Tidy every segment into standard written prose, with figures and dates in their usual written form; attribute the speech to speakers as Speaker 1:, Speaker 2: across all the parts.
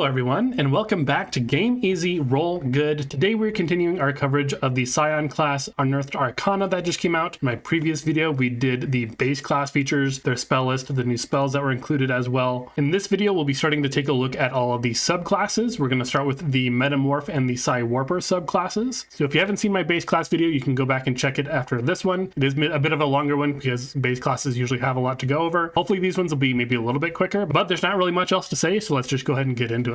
Speaker 1: Hello everyone, and welcome back to Game Easy, Roll Good. Today we're continuing our coverage of the Psion class Unearthed Arcana that just came out. In my previous video, we did the base class features, their spell list, the new spells that were included as well. In this video, we'll be starting to take a look at all of the subclasses. We're going to start with the Metamorph and the Psi Warper subclasses. So if you haven't seen my base class video, you can go back and check it after this one. It is a bit of a longer one because base classes usually have a lot to go over. Hopefully these ones will be maybe a little bit quicker, but there's not really much else to say, so let's just go ahead and get into it.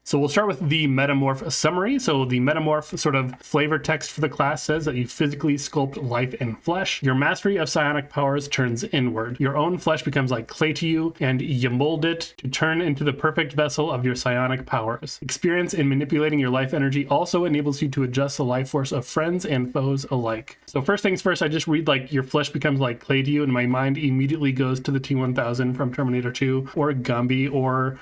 Speaker 1: So we'll start with the Metamorph Summary. So the Metamorph sort of flavor text for the class says that you physically sculpt life in flesh. Your mastery of psionic powers turns inward. Your own flesh becomes like clay to you, and you mold it to turn into the perfect vessel of your psionic powers. Experience in manipulating your life energy also enables you to adjust the life force of friends and foes alike. So first things first, I just read like your flesh becomes like clay to you, and my mind immediately goes to the T-1000 from Terminator 2, or Gumby, or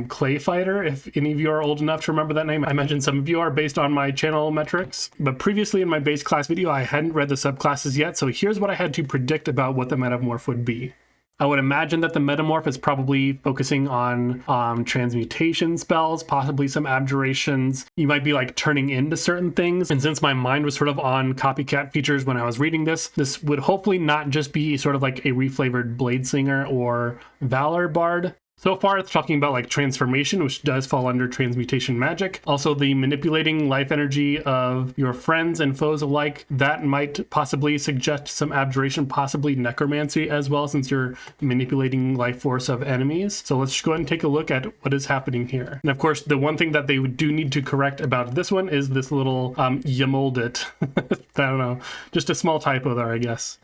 Speaker 1: Clay Fighter, if any of you are old enough to remember that name. I imagine some of you are based on my channel metrics, but previously in my base class video, I hadn't read the subclasses yet, so here's what I had to predict about what the Metamorph would be. I would imagine that the Metamorph is probably focusing on transmutation spells, possibly some abjurations. You might be like turning into certain things. And since my mind was sort of on copycat features when I was reading this would hopefully not just be sort of like a reflavored Bladesinger or Valor Bard. So far, it's talking about like transformation, which does fall under transmutation magic. Also, the manipulating life energy of your friends and foes alike, that might possibly suggest some abjuration, possibly necromancy as well, since you're manipulating life force of enemies. So let's just go ahead and take a look at what is happening here. And of course, the one thing that they do need to correct about this one is this little you mold it. I don't know, just a small typo there, I guess.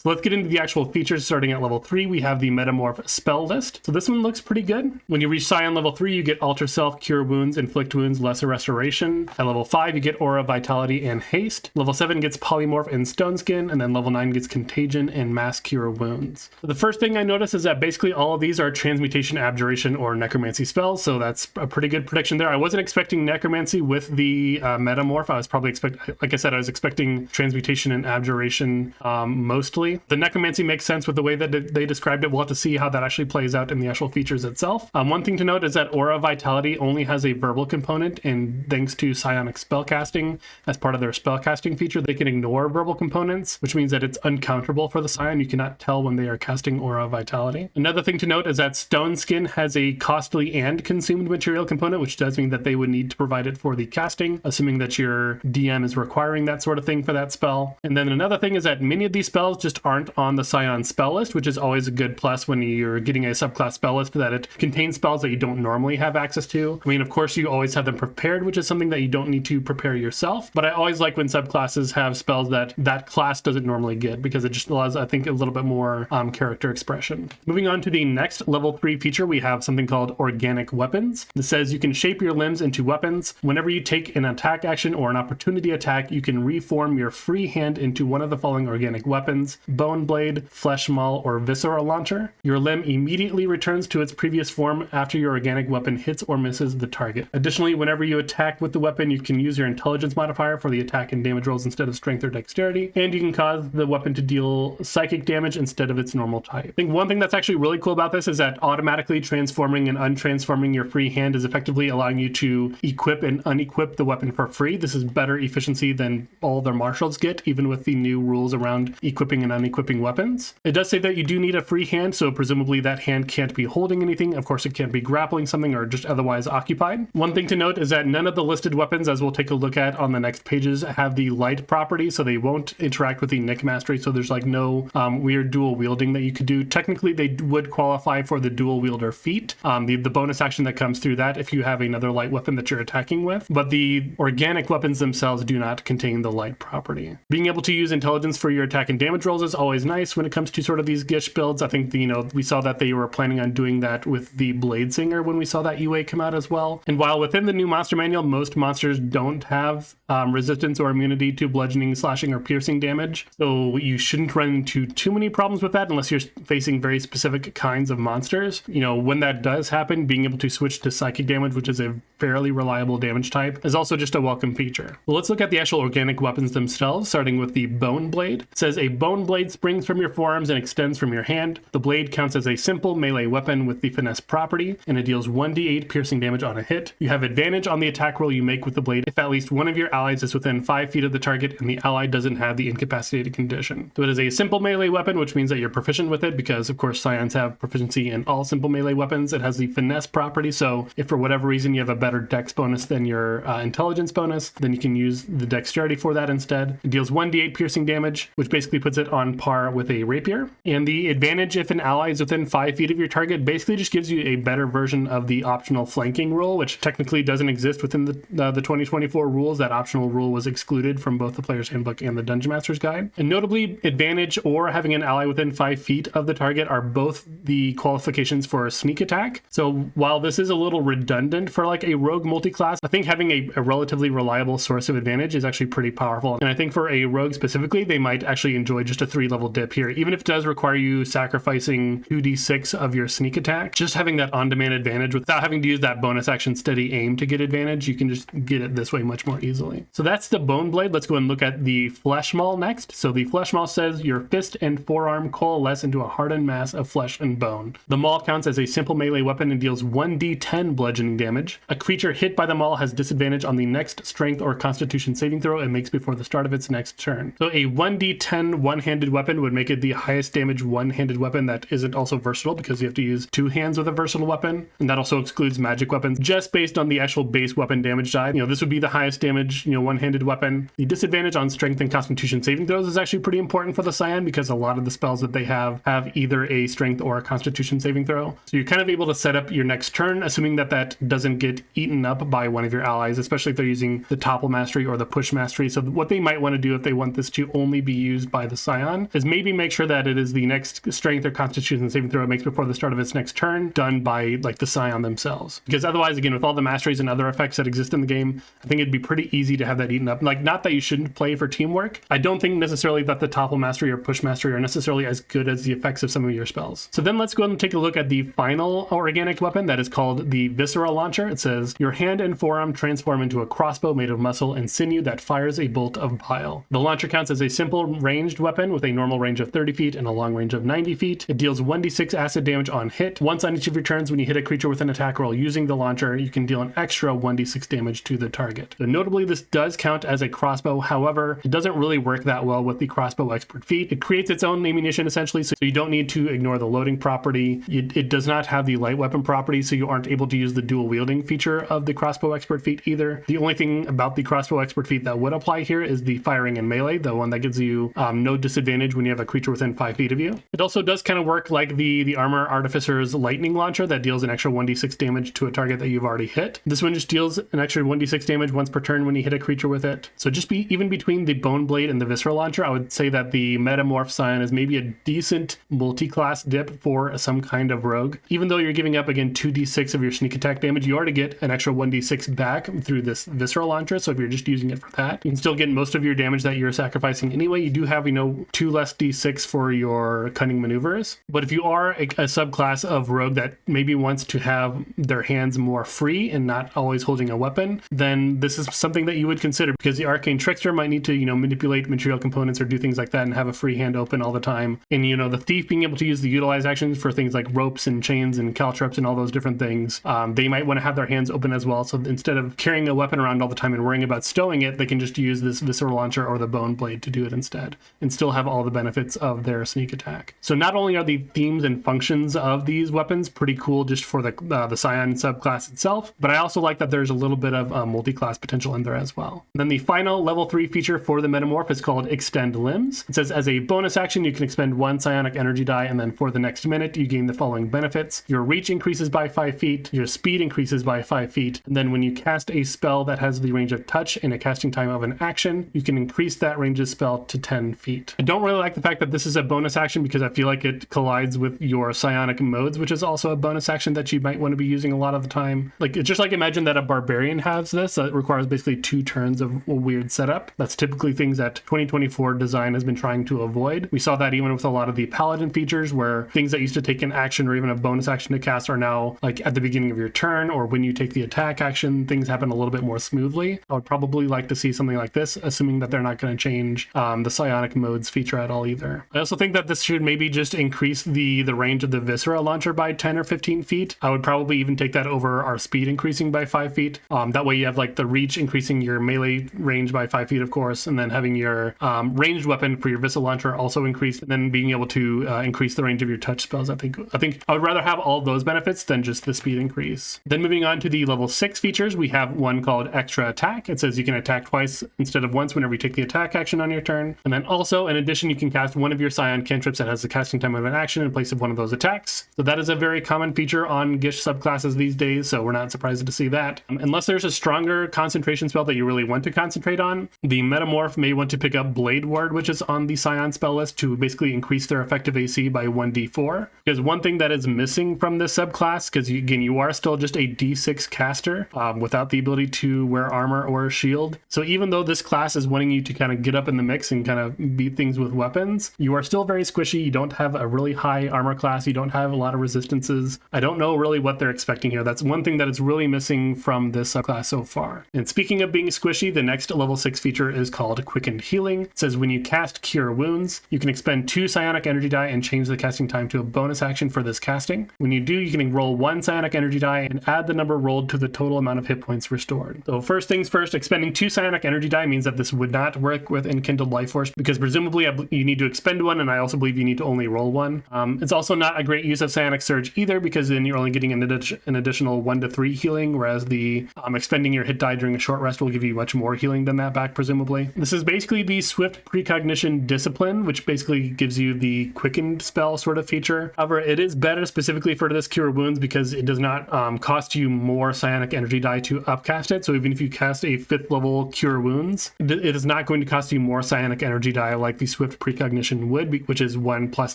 Speaker 1: So let's get into the actual features. Starting at level 3, we have the Metamorph spell list. So this one looks pretty good. When you reach Psion level 3, you get Alter Self, Cure Wounds, Inflict Wounds, Lesser Restoration. At level 5, you get Aura, Vitality, and Haste. Level 7 gets Polymorph and Stone Skin, and then level 9 gets Contagion and Mass Cure Wounds. So the first thing I notice is that basically all of these are Transmutation, Abjuration, or Necromancy spells, so that's a pretty good prediction there. I wasn't expecting Necromancy with the Metamorph. I was probably like I said, I was expecting Transmutation and Abjuration mostly. The necromancy makes sense with the way that they described it. We'll have to see how that actually plays out in the actual features itself. One thing to note is that Aura Vitality only has a verbal component, and thanks to psionic spellcasting, as part of their spellcasting feature, they can ignore verbal components, which means that it's uncounterable for the psion. You cannot tell when they are casting Aura Vitality. Another thing to note is that Stone Skin has a costly and consumed material component, which does mean that they would need to provide it for the casting, assuming that your DM is requiring that sort of thing for that spell. And then another thing is that many of these spells just aren't on the Psion spell list, which is always a good plus when you're getting a subclass spell list, that it contains spells that you don't normally have access to. I mean, of course, you always have them prepared, which is something that you don't need to prepare yourself, but I always like when subclasses have spells that that class doesn't normally get, because it just allows, I think, a little bit more character expression. Moving on to the next level 3 feature, we have something called Organic Weapons. This says you can shape your limbs into weapons. Whenever you take an attack action or an opportunity attack, you can reform your free hand into one of the following organic weapons: Bone Blade, Flesh Maul, or Viscera Launcher. Your limb immediately returns to its previous form after your organic weapon hits or misses the target. Additionally, whenever you attack with the weapon, you can use your intelligence modifier for the attack and damage rolls instead of strength or dexterity, and you can cause the weapon to deal psychic damage instead of its normal type. I think one thing that's actually really cool about this is that automatically transforming and untransforming your free hand is effectively allowing you to equip and unequip the weapon for free. This is better efficiency than all their marshals get, even with the new rules around equipping and unequipping weapons. It does say that you do need a free hand, so presumably that hand can't be holding anything. Of course, it can't be grappling something or just otherwise occupied. One thing to note is that none of the listed weapons, as we'll take a look at on the next pages, have the light property, so they won't interact with the Nick Mastery, so there's like no weird dual wielding that you could do. Technically, they would qualify for the dual wielder feat, the bonus action that comes through that if you have another light weapon that you're attacking with, but the organic weapons themselves do not contain the light property. Being able to use intelligence for your attack and damage rolls is always nice when it comes to sort of these Gish builds. I think, we saw that they were planning on doing that with the Bladesinger when we saw that UA come out as well. And while within the new monster manual, most monsters don't have resistance or immunity to bludgeoning, slashing, or piercing damage, so you shouldn't run into too many problems with that unless you're facing very specific kinds of monsters. When that does happen, being able to switch to psychic damage, which is a fairly reliable damage type, is also just a welcome feature. Well, let's look at the actual organic weapons themselves, starting with the Bone Blade. It says a Bone Blade blade springs from your forearms and extends from your hand. The blade counts as a simple melee weapon with the finesse property, and it deals 1d8 piercing damage on a hit. You have advantage on the attack roll you make with the blade if at least one of your allies is within 5 feet of the target and the ally doesn't have the incapacitated condition. So it is a simple melee weapon, which means that you're proficient with it because, of course, Psions have proficiency in all simple melee weapons. It has the finesse property, so if for whatever reason you have a better dex bonus than your intelligence bonus, then you can use the dexterity for that instead. It deals 1d8 piercing damage, which basically puts it on par with a rapier. And the advantage if an ally is within 5 feet of your target basically just gives you a better version of the optional flanking rule, which technically doesn't exist within the 2024 rules. That optional rule was excluded from both the Player's Handbook and the Dungeon Master's Guide. And notably, advantage or having an ally within 5 feet of the target are both the qualifications for a sneak attack. So while this is a little redundant for like a rogue multi-class, I think having a relatively reliable source of advantage is actually pretty powerful. And I think for a rogue specifically, they might actually enjoy just a 3-level dip here. Even if it does require you sacrificing 2d6 of your sneak attack, just having that on-demand advantage without having to use that bonus action steady aim to get advantage, you can just get it this way much more easily. So that's the bone blade. Let's go and look at the flesh maul next. So the flesh maul says your fist and forearm coalesce into a hardened mass of flesh and bone. The maul counts as a simple melee weapon and deals 1d10 bludgeoning damage. A creature hit by the maul has disadvantage on the next strength or constitution saving throw it makes before the start of its next turn. So a 1d10 one-handed weapon would make it the highest damage one-handed weapon that isn't also versatile, because you have to use 2 hands with a versatile weapon, and that also excludes magic weapons just based on the actual base weapon damage die. This would be the highest damage one-handed weapon. The disadvantage on strength and constitution saving throws is actually pretty important for the Psion, because a lot of the spells that they have either a strength or a constitution saving throw. So you're kind of able to set up your next turn, assuming that that doesn't get eaten up by one of your allies, especially if they're using the topple mastery or the push mastery. So what they might want to do if they want this to only be used by the Psion is maybe make sure that it is the next strength or constitution saving throw it makes before the start of its next turn done by like the Psion themselves. Because otherwise, again, with all the masteries and other effects that exist in the game, I think it'd be pretty easy to have that eaten up. Like, not that you shouldn't play for teamwork. I don't think necessarily that the topple mastery or push mastery are necessarily as good as the effects of some of your spells. So then let's go ahead and take a look at the final organic weapon that is called the Visceral Launcher. It says your hand and forearm transform into a crossbow made of muscle and sinew that fires a bolt of bile. The launcher counts as a simple ranged weapon with a normal range of 30 feet and a long range of 90 feet. It deals 1d6 acid damage on hit. Once on each of your turns, when you hit a creature with an attack roll using the launcher, you can deal an extra 1d6 damage to the target. So notably, this does count as a crossbow. However, it doesn't really work that well with the crossbow expert feat. It creates its own ammunition essentially, so you don't need to ignore the loading property. It does not have the light weapon property, so you aren't able to use the dual wielding feature of the crossbow expert feat either. The only thing about the crossbow expert feat that would apply here is the firing and melee, the one that gives you no disadvantage when you have a creature within 5 feet of you. It also does kind of work like the Armor Artificer's lightning launcher that deals an extra 1d6 damage to a target that you've already hit. This one just deals an extra 1d6 damage once per turn when you hit a creature with it. So just even between the Bone Blade and the Visceral Launcher, I would say that the Metamorph Psi is maybe a decent multi-class dip for some kind of rogue. Even though you're giving up, again, 2d6 of your sneak attack damage, you already get an extra 1d6 back through this Visceral Launcher. So if you're just using it for that, you can still get most of your damage that you're sacrificing anyway. You do have, 2 less d6 for your cunning maneuvers. But if you are a subclass of rogue that maybe wants to have their hands more free and not always holding a weapon, then this is something that you would consider, because the Arcane Trickster might need to, manipulate material components or do things like that and have a free hand open all the time. And, the Thief being able to use the utilize actions for things like ropes and chains and caltrops and all those different things, they might want to have their hands open as well. So instead of carrying a weapon around all the time and worrying about stowing it, they can just use this Visceral Launcher or the Bone Blade to do it instead and still have all the benefits of their sneak attack. So not only are the themes and functions of these weapons pretty cool just for the Psion subclass itself, but I also like that there's a little bit of multi-class potential in there as well. And then the final level 3 feature for the Metamorph is called Extend Limbs. It says as a bonus action, you can expend 1 psionic energy die, and then for the next minute, you gain the following benefits. Your reach increases by 5 feet, your speed increases by 5 feet, and then when you cast a spell that has the range of touch and a casting time of an action, you can increase that range's spell to 10 feet. I don't really like the fact that this is a bonus action because I feel like it collides with your psionic modes, which is also a bonus action that you might want to be using a lot of the time. Like, it's just like, imagine that a barbarian has this. It requires basically 2 turns of a weird setup. That's typically things that 2024 design has been trying to avoid. We saw that even with a lot of the paladin features, where things that used to take an action or even a bonus action to cast are now like at the beginning of your turn, or when you take the attack action, things happen a little bit more smoothly. I would probably like to see something like this, assuming that they're not going to change the psionic modes feature feature at all either. I also think that this should maybe just increase the range of the Viscera launcher by 10 or 15 feet. I would probably even take that over our speed increasing by 5 feet. That way you have like the reach increasing your melee range by 5 feet, of course, and then having your ranged weapon for your Viscera launcher also increased, and then being able to increase the range of your touch spells. I think I would rather have all those benefits than just the speed increase. Then moving on to the level 6 features, we have one called Extra Attack. It says you can attack twice instead of once whenever you take the attack action on your turn. And then also, in addition, you can cast one of your Psion cantrips that has the casting time of an action in place of one of those attacks. So that is a very common feature on Gish subclasses these days, so we're not surprised to see that. Unless there's a stronger concentration spell that you really want to concentrate on, the Metamorph may want to pick up Blade Ward, which is on the Psion spell list, to basically increase their effective AC by 1d4. Because one thing that is missing from this subclass, because again, you are still just a d6 caster without the ability to wear armor or a shield. So even though this class is wanting you to kind of get up in the mix and kind of beat things with weapons, you are still very squishy. You don't have a really high armor class. You don't have a lot of resistances. I don't know really what they're expecting here. That's one thing that is really missing from this subclass so far. And speaking of being squishy, the next level 6 feature is called Quickened Healing. It says when you cast Cure Wounds, you can expend 2 psionic energy die and change the casting time to a bonus action for this casting. When you do, you can roll 1 psionic energy die and add the number rolled to the total amount of hit points restored. So first things first, expending 2 psionic energy die means that this would not work with Enkindled Life Force, because presumably you need to expend 1, and I also believe you need to only roll 1. It's also not a great use of Psionic Surge either, because then you're only getting an additional 1 to 3 healing, whereas the expending your hit die during a short rest will give you much more healing than that back, presumably. This is basically the Swift Precognition Discipline, which basically gives you the quickened spell sort of feature. However, it is better specifically for this Cure Wounds because it does not cost you more psionic energy die to upcast it. So even if you cast a 5th level Cure Wounds, it is not going to cost you more psionic energy die like the Swift Precognition would, which is 1 plus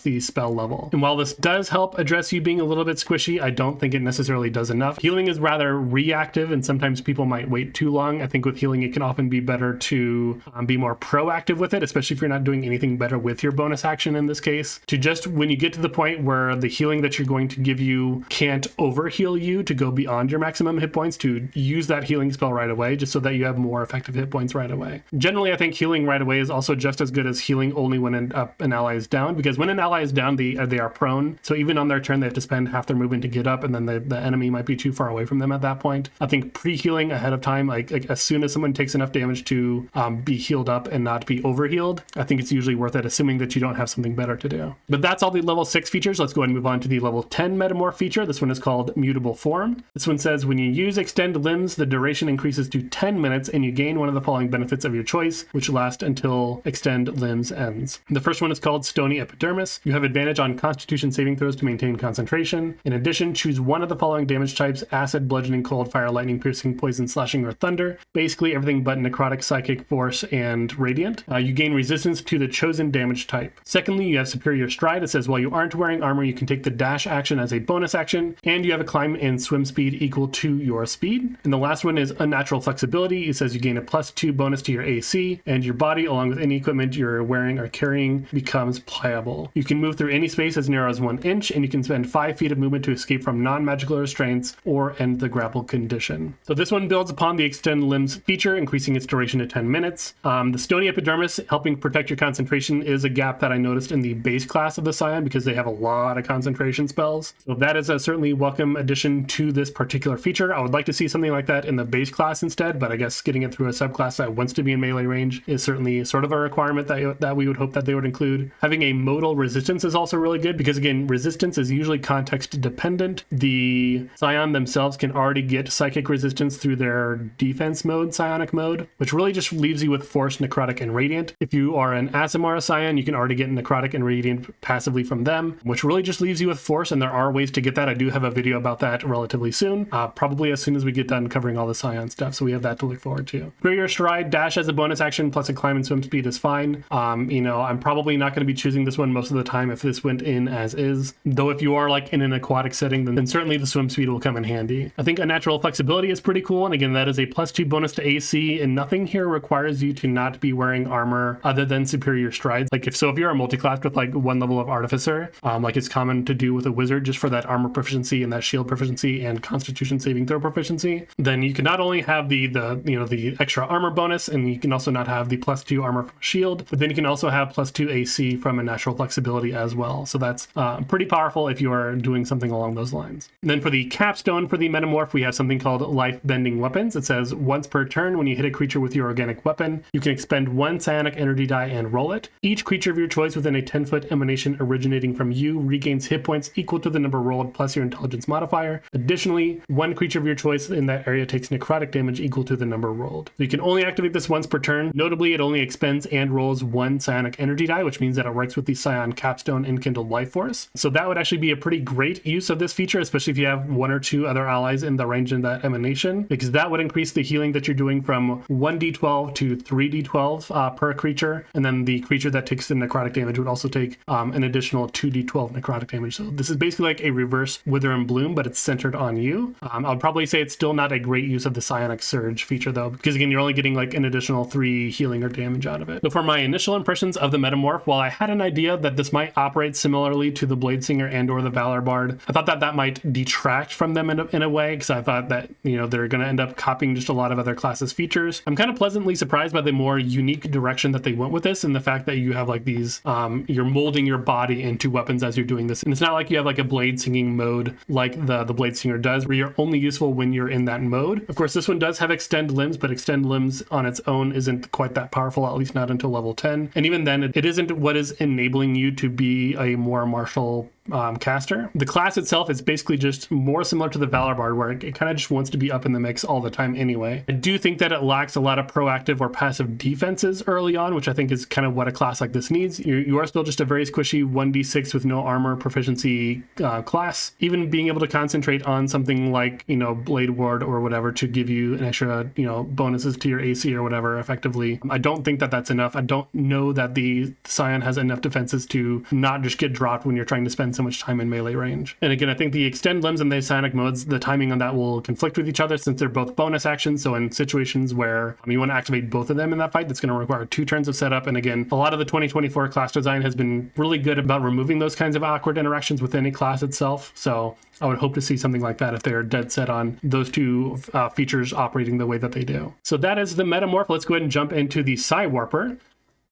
Speaker 1: the spell level. And while this does help address you being a little bit squishy, I don't think it necessarily does enough. Healing is rather reactive, and sometimes people might wait too long. I think with healing, it can often be better to be more proactive with it, especially if you're not doing anything better with your bonus action in this case. To just, when you get to the point where the healing that you're going to give you can't overheal you to go beyond your maximum hit points, to use that healing spell right away, just so that you have more effective hit points right away. Generally, I think healing right away is also just as good as healing only when an ally is down, because when an ally is down, they are prone. So even on their turn, they have to spend half their movement to get up, and then the enemy might be too far away from them at that point. I think pre-healing ahead of time, like as soon as someone takes enough damage to be healed up and not be overhealed, I think it's usually worth it, assuming that you don't have something better to do. But that's all the level 6 features. Let's go ahead and move on to the level 10 Metamorph feature. This one is called Mutable Form. This one says when you use Extend Limbs, the duration increases to 10 minutes and you gain one of the following benefits of your choice, which last until Extend Limbs ends. The first one is called Stony Epidermis. You have advantage on Constitution saving throws to maintain concentration. In addition, choose one of the following damage types: acid, bludgeoning, cold, fire, lightning, piercing, poison, slashing, or thunder. Basically everything but necrotic, psychic, force, and radiant. You gain resistance to the chosen damage type. Secondly, you have Superior Stride. It says while you aren't wearing armor, you can take the dash action as a bonus action, and you have a climb and swim speed equal to your speed. And the last one is Unnatural Flexibility. It says you gain a +2 bonus to your AC, and your body, along with any equipment you're wearing or carrying, becomes pliable. You can move through any space as narrow as 1 inch, and you can spend 5 feet of movement to escape from non-magical restraints or end the grapple condition. So this one builds upon the Extend Limbs feature, increasing its duration to 10 minutes. The Stony Epidermis, helping protect your concentration, is a gap that I noticed in the base class of the Psion because they have a lot of concentration spells. So that is a certainly welcome addition to this particular feature. I would like to see something like that in the base class instead, but I guess getting it through a subclass that wants to be in melee range is certainly sort of a requirement that we would hope that they would include. Having a modal resistance is also really good because, again, resistance is usually context dependent. The Psion themselves can already get psychic resistance through their defense mode, psionic mode, which really just leaves you with force, necrotic, and radiant. If you are an Aasimar Psion, you can already get necrotic and radiant passively from them, which really just leaves you with force, and there are ways to get that. I do have a video about that relatively soon, probably as soon as we get done covering all the Psion stuff, so we have that to look forward to. Superior Stride, dash as a bonus action plus a climb and swim speed is fine. I'm probably not going to be choosing this one most of the time if this went in as is, though if you are like in an aquatic setting, then certainly the swim speed will come in handy. I think Unnatural Flexibility is pretty cool, and again, that is a +2 bonus to AC, and nothing here requires you to not be wearing armor other than Superior Strides. Like if you're a multi-class with like 1 level of Artificer, like it's common to do with a wizard just for that armor proficiency and that shield proficiency and Constitution saving throw proficiency, then you can not only have the extra armor bonus, and you can also not have the +2 armor from shield, but then you can also also have +2 AC from a natural flexibility as well. So that's pretty powerful if you are doing something along those lines. And then for the capstone for the Metamorph, we have something called Life Bending Weapons. It says once per turn, when you hit a creature with your organic weapon, you can expend 1 psionic energy die and roll it. Each creature of your choice within a 10-foot emanation originating from you regains hit points equal to the number rolled plus your intelligence modifier. Additionally, 1 creature of your choice in that area takes necrotic damage equal to the number rolled. So you can only activate this once per turn. Notably, it only expends and rolls 1 psionic energy die, which means that it works with the Psion Capstone Enkindled Life Force. So that would actually be a pretty great use of this feature, especially if you have 1 or 2 other allies in the range of that emanation, because that would increase the healing that you're doing from 1d12 to 3d12 per creature, and then the creature that takes the necrotic damage would also take an additional 2d12 necrotic damage. So this is basically like a reverse Wither and Bloom, but it's centered on you. I would probably say it's still not a great use of the Psionic Surge feature though, because again, you're only getting like an additional 3 healing or damage out of it. So for my initial impressions of the Metamorph, while I had an idea that this might operate similarly to the Bladesinger and or the Valor Bard, I thought that that might detract from them in a way, because I thought that, you know, they're going to end up copying just a lot of other classes' features. I'm kind of pleasantly surprised by the more unique direction that they went with this, and the fact that you have like these, you're molding your body into weapons as you're doing this. And it's not like you have like a blade singing mode like the Bladesinger does, where you're only useful when you're in that mode. Of course, this one does have Extend Limbs, but Extend Limbs on its own isn't quite that powerful, at least not until level 10. And even then, it isn't what is enabling you to be a more martial caster. The class itself is basically just more similar to the Valor Bard, where it kind of just wants to be up in the mix all the time anyway. I do think that it lacks a lot of proactive or passive defenses early on, which I think is kind of what a class like this needs. You are still just a very squishy 1d6 with no armor proficiency class. Even being able to concentrate on something like, you know, Blade Ward or whatever to give you an extra, you know, bonuses to your AC or whatever effectively, I don't think that that's enough. I don't know that the Psion has enough defenses to not just get dropped when you're trying to spend so much time in melee range. And again, I think the Extend Limbs and the Psionic modes, the timing on that will conflict with each other since they're both bonus actions. So in situations where you want to activate both of them in that fight, that's going to require 2 turns of setup. And again, a lot of the 2024 class design has been really good about removing those kinds of awkward interactions within a class itself. So I would hope to see something like that if they're dead set on those 2 features operating the way that they do. So that is the Metamorph. Let's go ahead and jump into the Psi Warper.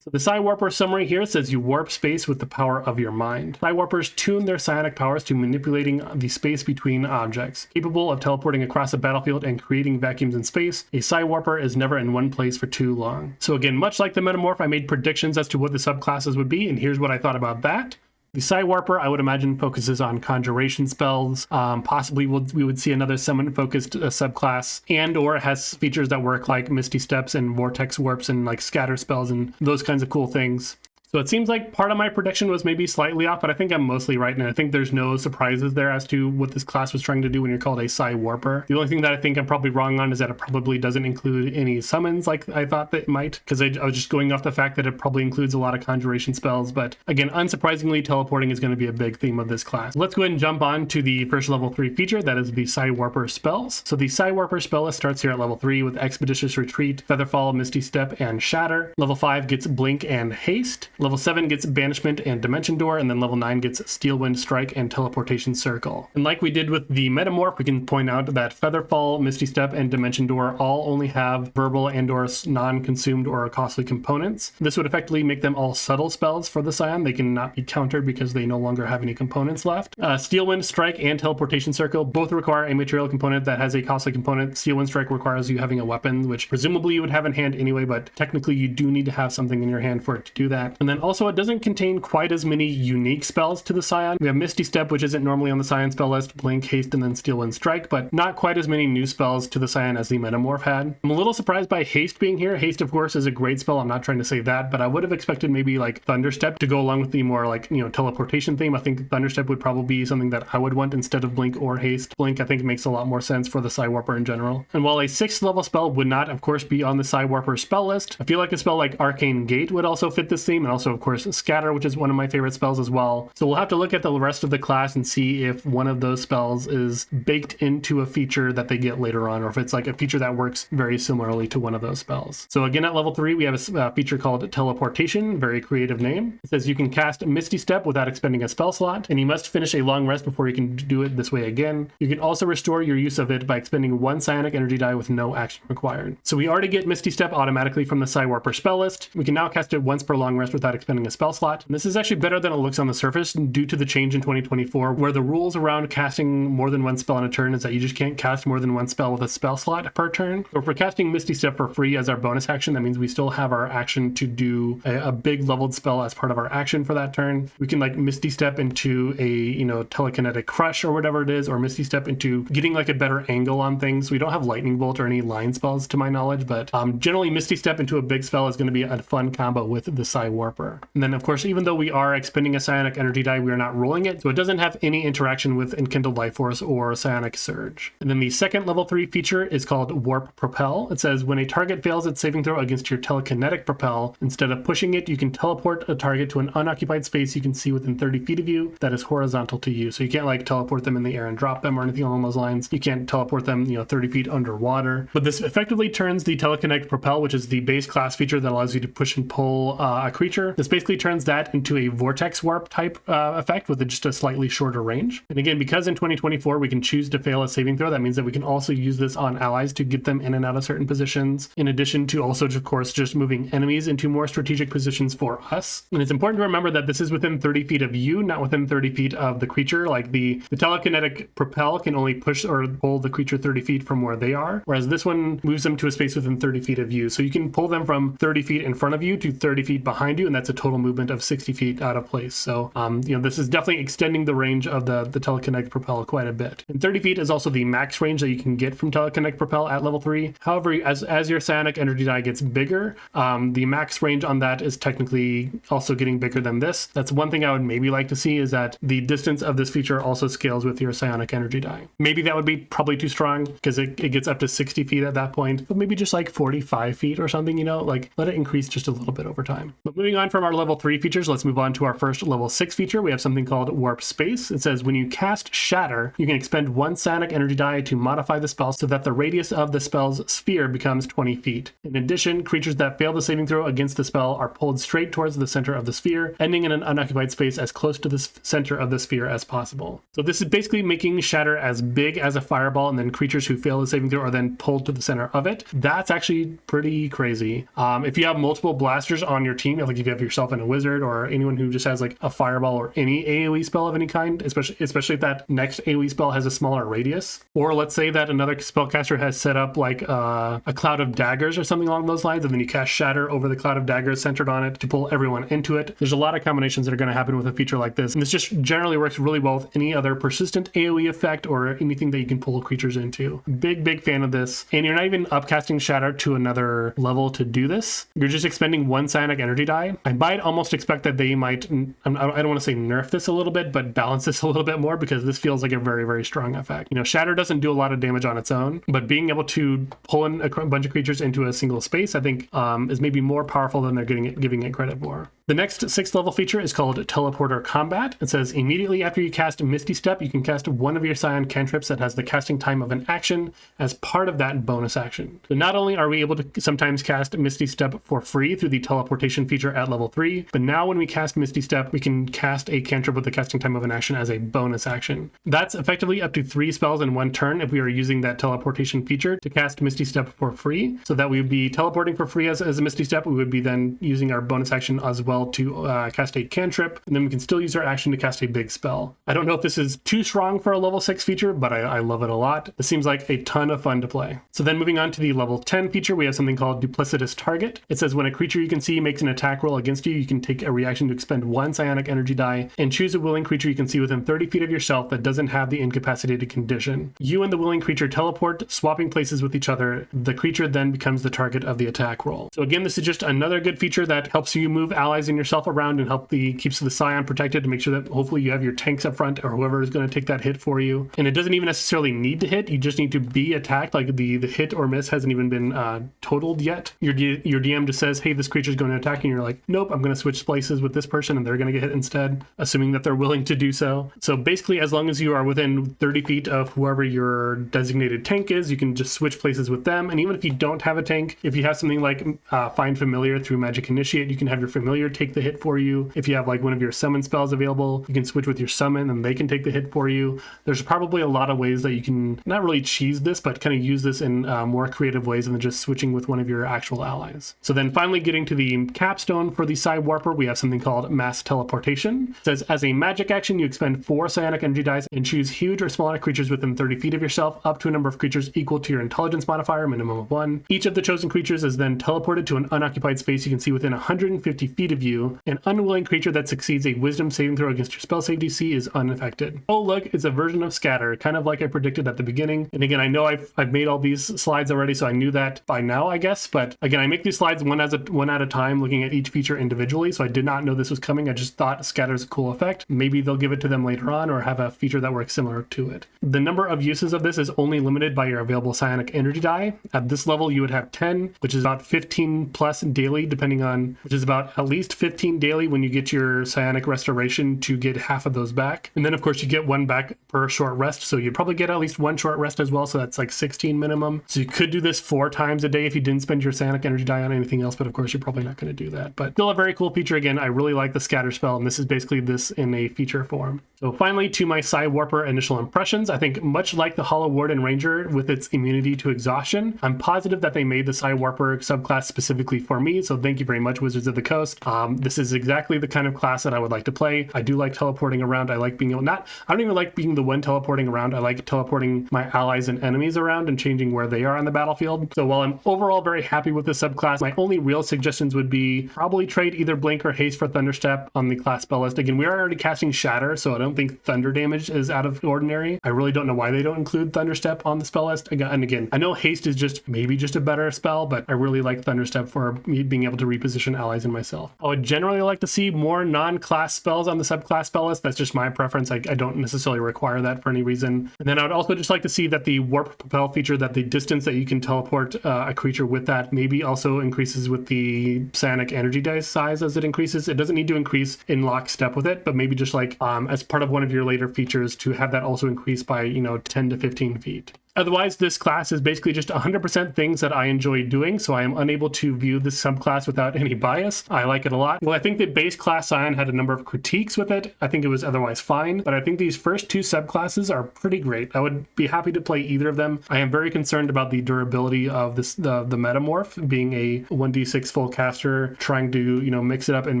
Speaker 1: So the Psi Warper summary here says you warp space with the power of your mind. Psi Warpers tune their psionic powers to manipulating the space between objects. Capable of teleporting across a battlefield and creating vacuums in space, a Psi Warper is never in one place for too long. So again, much like the Metamorph, I made predictions as to what the subclasses would be, and here's what I thought about that. The Psi Warper, I would imagine, focuses on conjuration spells. Possibly we would see another summon-focused subclass, and or it has features that work like Misty Steps and Vortex Warps and like scatter spells and those kinds of cool things. So it seems like part of my prediction was maybe slightly off, but I think I'm mostly right, and I think there's no surprises there as to what this class was trying to do when you're called a Psi Warper. The only thing that I think I'm probably wrong on is that it probably doesn't include any summons like I thought that it might, because I was just going off the fact that it probably includes a lot of conjuration spells, but again, unsurprisingly, teleporting is going to be a big theme of this class. Let's go ahead and jump on to the first level 3 feature, that is the Psi Warper spells. So the Psi Warper spell list starts here at level 3 with Expeditious Retreat, Featherfall, Misty Step, and Shatter. Level 5 gets Blink and Haste. Level 7 gets Banishment and Dimension Door, and then level 9 gets Steelwind Strike and Teleportation Circle. And like we did with the Metamorph, we can point out that Featherfall, Misty Step, and Dimension Door all only have verbal and or non-consumed or costly components. This would effectively make them all subtle spells for the Psion. They cannot be countered because they no longer have any components left. Steelwind Strike and Teleportation Circle both require a material component that has a costly component. Steelwind Strike requires you having a weapon, which presumably you would have in hand anyway, but technically you do need to have something in your hand for it to do that. And then also it doesn't contain quite as many unique spells to the Psion. We have Misty Step, which isn't normally on the Psion spell list, Blink, Haste, and then Steelwind Strike, but not quite as many new spells to the Psion as the Metamorph had. I'm a little surprised by Haste being here. Haste, of course, is a great spell. I'm not trying to say that, but I would have expected maybe like Thunderstep to go along with the more like, you know, teleportation theme. I think Thunderstep would probably be something that I would want instead of Blink or Haste. Blink, I think, makes a lot more sense for the Psi Warper in general. And while a 6th level spell would not, of course, be on the Psi Warper spell list, I feel like a spell like Arcane Gate would also fit this theme, and also, of course, Scatter, which is one of my favorite spells as well. So we'll have to look at the rest of the class and see if one of those spells is baked into a feature that they get later on, or if it's like a feature that works very similarly to one of those spells. So again, at level 3, we have a feature called Teleportation, very creative name. It says you can cast Misty Step without expending a spell slot, and you must finish a long rest before you can do it this way again. You can also restore your use of it by expending 1 psionic energy die with no action required. So we already get Misty Step automatically from the Psi Warper spell list. We can now cast it once per long rest without without expending a spell slot. And this is actually better than it looks on the surface due to the change in 2024, where the rules around casting more than one spell in a turn is that you just can't cast more than one spell with a spell slot per turn. So if we're casting Misty Step for free as our bonus action, that means we still have our action to do a big leveled spell as part of our action for that turn. We can like Misty Step into a, you know, telekinetic crush or whatever it is, or Misty Step into getting like a better angle on things. We don't have lightning bolt or any line spells to my knowledge, but generally Misty Step into a big spell is going to be a fun combo with the Psi Warper. And then of course, even though we are expending a psionic energy die, we are not rolling it, so it doesn't have any interaction with Enkindled Life Force or Psionic Surge. And then the second level 3 feature is called Warp Propel. It says when a target fails its saving throw against your telekinetic propel, instead of pushing it, you can teleport a target to an unoccupied space you can see within 30 feet of you that is horizontal to you. So you can't like teleport them in the air and drop them or anything along those lines. You can't teleport them, you know, 30 feet underwater. But this effectively turns the telekinetic propel, which is the base class feature that allows you to push and pull a creature. This basically turns that into a vortex warp type effect with just a slightly shorter range. And again, because in 2024 we can choose to fail a saving throw, that means that we can also use this on allies to get them in and out of certain positions, in addition to also, of course, just moving enemies into more strategic positions for us. And it's important to remember that this is within 30 feet of you, not within 30 feet of the creature. Like the telekinetic propel can only push or pull the creature 30 feet from where they are, whereas this one moves them to a space within 30 feet of you. So you can pull them from 30 feet in front of you to 30 feet behind you, and that's a total movement of 60 feet out of place. So, you know, this is definitely extending the range of the telekinetic propel quite a bit. And 30 feet is also the max range that you can get from telekinetic propel at level 3. However, as your psionic energy die gets bigger, the max range on that is technically also getting bigger than this. That's one thing I would maybe like to see, is that the distance of this feature also scales with your psionic energy die. Maybe that would be probably too strong because it gets up to 60 feet at that point, but maybe just like 45 feet or something, you know, like let it increase just a little bit over time. But moving on from our level 3 features, let's move on to our first level 6 feature. We have something called Warp Space. It says when you cast Shatter, you can expend one psionic energy die to modify the spell so that the radius of the spell's sphere becomes 20 feet. In addition, creatures that fail the saving throw against the spell are pulled straight towards the center of the sphere, ending in an unoccupied space as close to the center of the sphere as possible. So this is basically making Shatter as big as a fireball, and then creatures who fail the saving throw are then pulled to the center of it. That's actually pretty crazy. If you have multiple blasters on your team, like if you have yourself and a wizard or anyone who just has like a fireball or any AoE spell of any kind, especially if that next AoE spell has a smaller radius, or let's say that another spellcaster has set up like a cloud of daggers or something along those lines, and then you cast Shatter over the cloud of daggers centered on it to pull everyone into it. There's a lot of combinations that are going to happen with a feature like this, and this just generally works really well with any other persistent AoE effect or anything that you can pull creatures into. Big fan of this. And you're not even upcasting Shatter to another level to do this. You're just expending one psionic energy die. I might almost expect that they might, I don't want to say nerf this a little bit, but balance this a little bit more, because this feels like a very strong effect. You know, Shatter doesn't do a lot of damage on its own, but being able to pull in a bunch of creatures into a single space, I think is maybe more powerful than they're giving it credit for. The next 6th level feature is called Teleporter Combat. It says immediately after you cast Misty Step, you can cast one of your Psion cantrips that has the casting time of an action as part of that bonus action. So not only are we able to sometimes cast Misty Step for free through the teleportation feature at level 3, but now when we cast Misty Step, we can cast a cantrip with the casting time of an action as a bonus action. That's effectively up to 3 spells in one turn if we are using that teleportation feature to cast Misty Step for free. So that we would be teleporting for free as a Misty Step. We would be then using our bonus action as well to cast a cantrip, and then we can still use our action to cast a big spell. I don't know if this is too strong for a level 6 feature, but I love it a lot. It seems like a ton of fun to play. So then moving on to the level 10 feature, we have something called Duplicitous Target. It says when a creature you can see makes an attack roll against you, you can take a reaction to expend one psionic energy die and choose a willing creature you can see within 30 feet of yourself that doesn't have the incapacitated condition. You and the willing creature teleport, swapping places with each other. The creature then becomes the target of the attack roll. So again, this is just another good feature that helps you move allies and yourself around and keeps the Psion protected to make sure that hopefully you have your tanks up front or whoever is going to take that hit for you. And it doesn't even necessarily need to hit. You just need to be attacked. Like the hit or miss hasn't even been totaled yet. Your DM just says, hey, this creature is going to attack, and you're like, nope, I'm going to switch places with this person and they're going to get hit instead, assuming that they're willing to do so. So basically, as long as you are within 30 feet of whoever your designated tank is, you can just switch places with them. And even if you don't have a tank, if you have something like Find Familiar through Magic Initiate, you can have your familiar take the hit for you. If you have like one of your summon spells available, you can switch with your summon and they can take the hit for you. There's probably a lot of ways that you can not really cheese this, but kind of use this in more creative ways than just switching with one of your actual allies. So then finally getting to the capstone for the Psi Warper, we have something called Mass Teleportation. It says, as a magic action, you expend 4 psionic energy dice and choose huge or smaller creatures within 30 feet of yourself, up to a number of creatures equal to your intelligence modifier, minimum of 1. Each of the chosen creatures is then teleported to an unoccupied space you can see within 150 feet of you. An unwilling creature that succeeds a wisdom saving throw against your spell save DC is unaffected. Oh look, it's a version of Scatter, kind of like I predicted at the beginning. And again, I know I've made all these slides already, so I knew that by now, I guess. But again, I make these slides one at a time, looking at each feature individually, so I did not know this was coming. I just thought Scatter is a cool effect. Maybe they'll give it to them later on or have a feature that works similar to it. The number of uses of this is only limited by your available psionic energy die. At this level, you would have 10, which is about 15 plus daily, which is about at least 15 daily when you get your psionic restoration to get half of those back. And then of course you get 1 back per short rest, so you'd probably get at least 1 short rest as well, so that's like 16 minimum. So you could do this 4 times a day if you didn't spend your psionic energy die on anything else, but of course you're probably not going to do that. But still a very cool feature. Again, I really like the Scatter spell, and this is basically this in a feature form. So finally, to my Psi Warper initial impressions, I think much like the Hollow Warden Ranger with its immunity to exhaustion, I'm positive that they made the Psi Warper subclass specifically for me, so thank you very much, Wizards of the Coast. This is exactly the kind of class that I would like to play. I do like teleporting around. I like being able, I don't even like being the one teleporting around. I like teleporting my allies and enemies around and changing where they are on the battlefield. So while I'm overall very happy with this subclass, my only real suggestions would be probably trade either Blink or Haste for Thunderstep on the class spell list. Again, we are already casting Shatter, so I don't think Thunder damage is out of the ordinary. I really don't know why they don't include Thunderstep on the spell list. And again, I know Haste is maybe just a better spell, but I really like Thunderstep for me being able to reposition allies and myself. I would generally like to see more non-class spells on the subclass spell list. That's just my preference. I don't necessarily require that for any reason. And then I would also just like to see that the Warp Propel feature, that the distance that you can teleport a creature with that maybe also increases with the psionic energy dice size as it increases. It doesn't need to increase in lockstep with it, but maybe just like as part of one of your later features to have that also increase by 10 to 15 feet. Otherwise, this class is basically just 100% things that I enjoy doing, so I am unable to view this subclass without any bias. I like it a lot. Well, I think that base class Scion had a number of critiques with it. I think it was otherwise fine, but I think these first 2 subclasses are pretty great. I would be happy to play either of them. I am very concerned about the durability of the Metamorph being a 1d6 full caster, trying to mix it up in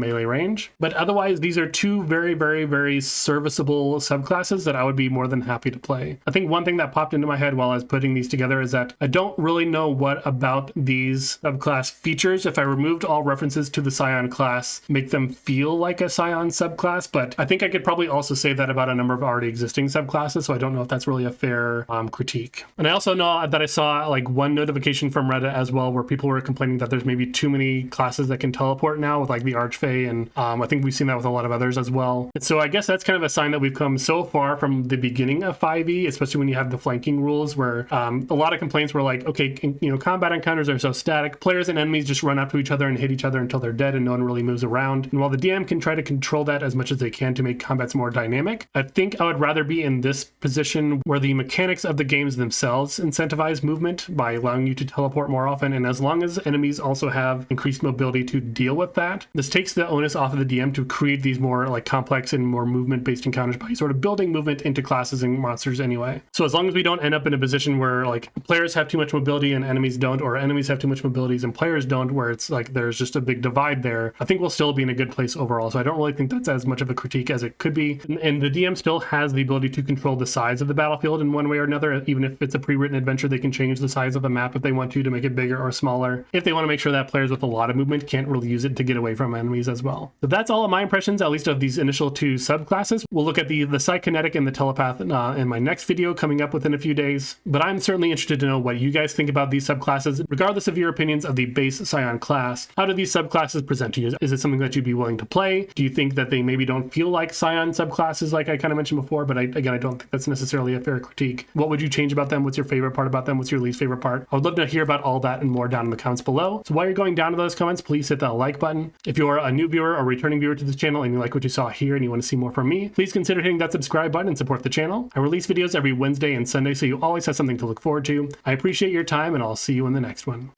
Speaker 1: melee range. But otherwise, these are 2 very, very, very serviceable subclasses that I would be more than happy to play. I think one thing that popped into my head while I was putting these together is that I don't really know what about these subclass features, if I removed all references to the Scion class, make them feel like a Scion subclass, but I think I could probably also say that about a number of already existing subclasses, so I don't know if that's really a fair critique. And I also know that I saw like one notification from Reddit as well where people were complaining that there's maybe too many classes that can teleport now with like the Archfey, and I think we've seen that with a lot of others as well. And so I guess that's kind of a sign that we've come so far from the beginning of 5e, especially when you have the flanking rules where a lot of complaints were like, okay, combat encounters are so static. Players and enemies just run up to each other and hit each other until they're dead and no one really moves around. And while the DM can try to control that as much as they can to make combats more dynamic, I think I would rather be in this position where the mechanics of the games themselves incentivize movement by allowing you to teleport more often. And as long as enemies also have increased mobility to deal with that, this takes the onus off of the DM to create these more like complex and more movement-based encounters by sort of building movement into classes and monsters anyway. So as long as we don't end up in a position where like players have too much mobility and enemies don't, or enemies have too much mobilities and players don't, where it's like there's just a big divide there, I think we'll still be in a good place overall. So I don't really think that's as much of a critique as it could be. And the DM still has the ability to control the size of the battlefield in one way or another. Even if it's a pre-written adventure, they can change the size of the map if they want to make it bigger or smaller, if they want to make sure that players with a lot of movement can't really use it to get away from enemies as well. So that's all of my impressions, at least of these initial 2 subclasses. We'll look at the Psykinetic and the Telepath in my next video coming up within a few days, but I'm certainly interested to know what you guys think about these subclasses, regardless of your opinions of the base Scion class. How do these subclasses present to you? Is it something that you'd be willing to play? Do you think that they maybe don't feel like Scion subclasses like I kind of mentioned before, but I don't think that's necessarily a fair critique. What would you change about them? What's your favorite part about them? What's your least favorite part? I would love to hear about all that and more down in the comments below. So while you're going down to those comments, please hit that like button. If you're a new viewer or returning viewer to this channel and you like what you saw here and you want to see more from me, please consider hitting that subscribe button and support the channel. I release videos every Wednesday and Sunday, so you always have something to look forward to. I appreciate your time, and I'll see you in the next one.